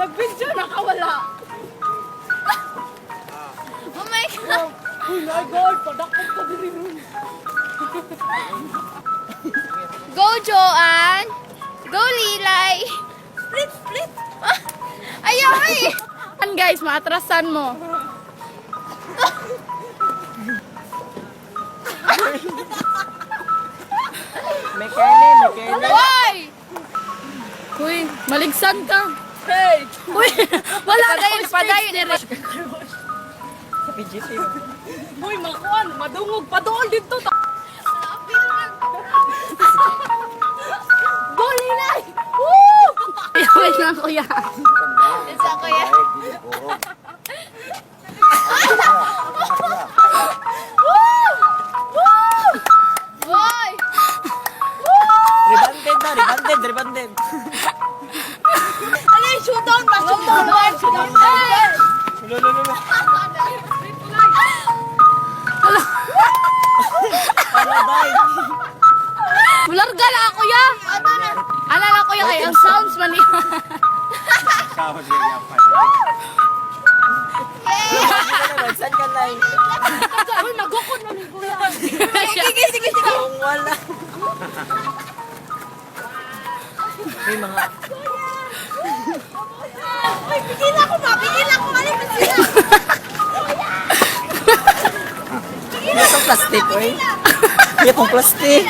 Nag-video, nakawala. Oh my God! Oh my God, padakot ka din rin. Go, Joanne! Go, Lilay! Split, split. Ayaw eh! Guys, maatrasan mo. Mekene. Hoy! Uy, maligsan ka. Hey! Uy, wala kayo padayon ni Rick. Sa PGC. Uy, makuan, madungog, padool dito. Go, Lilay! Woo! Wait lang, kuya. Isa, kuya. Hoy! Rebanded. Ano yung shoodown ba? Shoodown ba? Shoodown ba? Lolo. Bularga na ako ya. Ano na kuya kay ang sounds man niya. Saan ka na? Uy, nagukod na ni kuya. Sige. Kung wala. May mga... Uy, pigil ako ba? Pigil ako. Alin ba sila? Itong plastic, oy. Itong plastic.